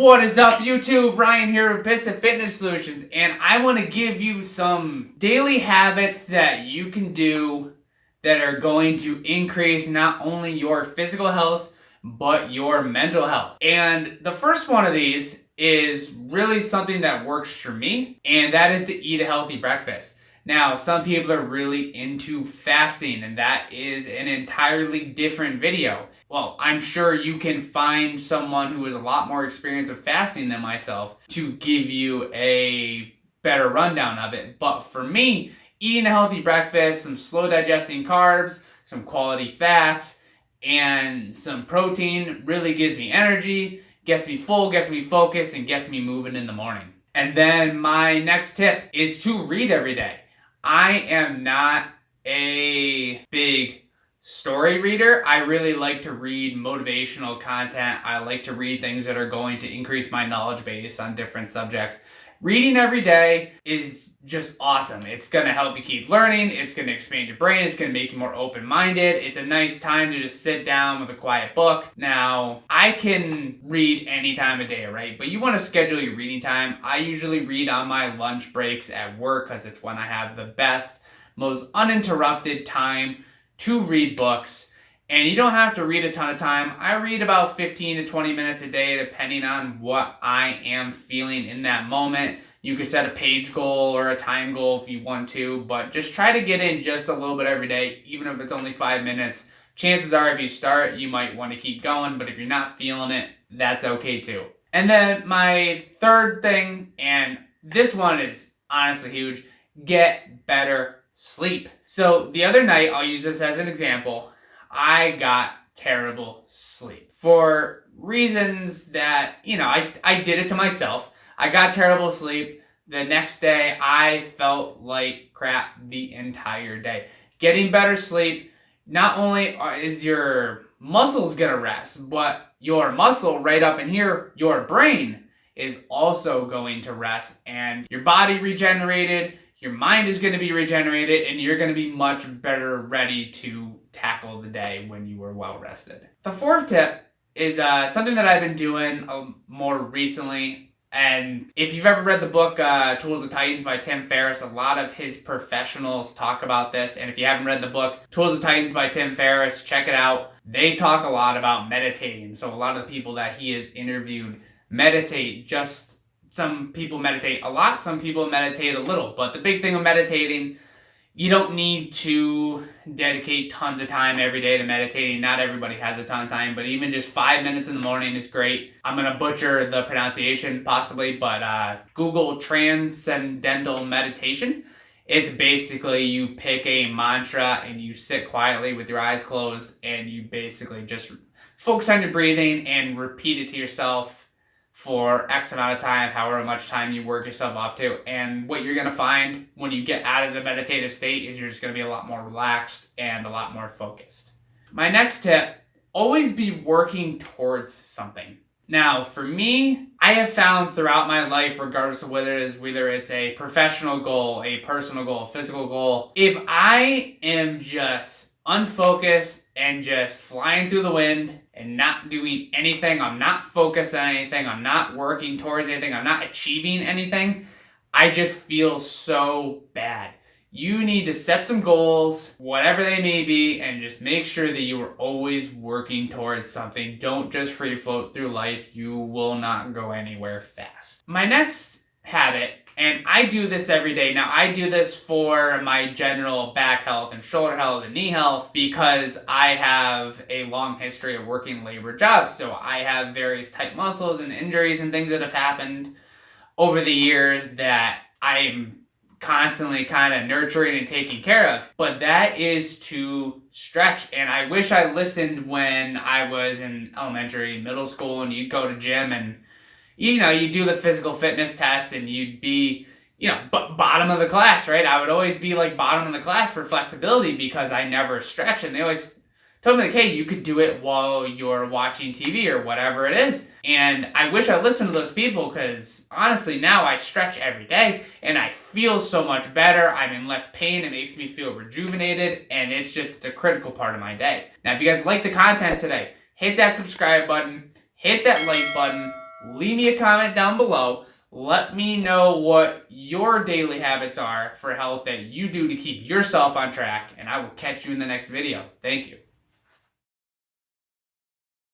What is up, YouTube? Ryan here with Piston Fitness Solutions, and I want to give you some daily habits that you can do that are going to increase not only your physical health, but your mental health. And the first one of these is really something that works for me, and that is to eat a healthy breakfast. Now, some people are really into fasting, and that is an entirely different video. Well, I'm sure you can find someone who has a lot more experience with fasting than myself to give you a better rundown of it. But for me, eating a healthy breakfast, some slow digesting carbs, some quality fats, and some protein really gives me energy, gets me full, gets me focused, and gets me moving in the morning. And then my next tip is to read every day. I am not a big story reader. I really like to read motivational content. I like to read things that are going to increase my knowledge base on different subjects. Reading every day is just awesome. It's going to help you keep learning. It's going to expand your brain. It's going to make you more open-minded. It's a nice time to just sit down with a quiet book. Now, I can read any time of day, right? But you want to schedule your reading time. I usually read on my lunch breaks at work because it's when I have the best, most uninterrupted time to read books. And you don't have to read a ton of time. I read about 15 to 20 minutes a day depending on what I am feeling in that moment. You could set a page goal or a time goal if you want to, but just try to get in just a little bit every day, even if it's only 5 minutes. Chances are if you start, you might want to keep going, but if you're not feeling it, that's okay too. And then my third thing, and this one is honestly huge, get better sleep. So the other night, I'll use this as an example, I got terrible sleep for reasons that, I did it to myself. I got terrible sleep. The next day, I felt like crap the entire day. Getting better sleep, not only is your muscles gonna rest, but your muscle right up in here, your brain, is also going to rest, and your body regenerated, your mind is going to be regenerated, and you're going to be much better ready to tackle the day when you are well rested. The fourth tip is something that I've been doing more recently. And if you've ever read the book Tools of Titans by Tim Ferriss, a lot of his professionals talk about this. And if you haven't read the book Tools of Titans by Tim Ferriss, check it out. They talk a lot about meditating. So a lot of the people that he has interviewed meditate. Some people meditate a lot, some people meditate a little. But the big thing of meditating, you don't need to dedicate tons of time every day to meditating. Not everybody has a ton of time, but even just 5 minutes in the morning is great. I'm going to butcher the pronunciation possibly, but Google Transcendental Meditation. It's basically you pick a mantra and you sit quietly with your eyes closed and you basically just focus on your breathing and repeat it to yourself for X amount of time, however much time you work yourself up to. And what you're going to find when you get out of the meditative state is you're just going to be a lot more relaxed and a lot more focused. My next tip, always be working towards something. Now, for me, I have found throughout my life, regardless of whether it's a professional goal, a personal goal, a physical goal, if I am just unfocused and just flying through the wind and not doing anything, I'm not focused on anything, I'm not working towards anything, I'm not achieving anything, I just feel so bad. You need to set some goals, whatever they may be, and just make sure that you are always working towards something. Don't just free float through life. You will not go anywhere fast. My next habit, and I do this every day. Now, I do this for my general back health and shoulder health and knee health because I have a long history of working labor jobs. So I have various tight muscles and injuries and things that have happened over the years that I'm constantly kind of nurturing and taking care of. But that is to stretch. And I wish I listened when I was in elementary, middle school, and you'd go to gym and you do the physical fitness test and you'd be, bottom of the class, right? I would always be like bottom of the class for flexibility because I never stretch. And they always told me, like, hey, you could do it while you're watching TV or whatever it is. And I wish I listened to those people because honestly, now I stretch every day and I feel so much better. I'm in less pain. It makes me feel rejuvenated and it's a critical part of my day. Now, if you guys like the content today, hit that subscribe button, hit that like button, leave me a comment down below. Let me know what your daily habits are for health that you do to keep yourself on track, and I will catch you in the next video. Thank you.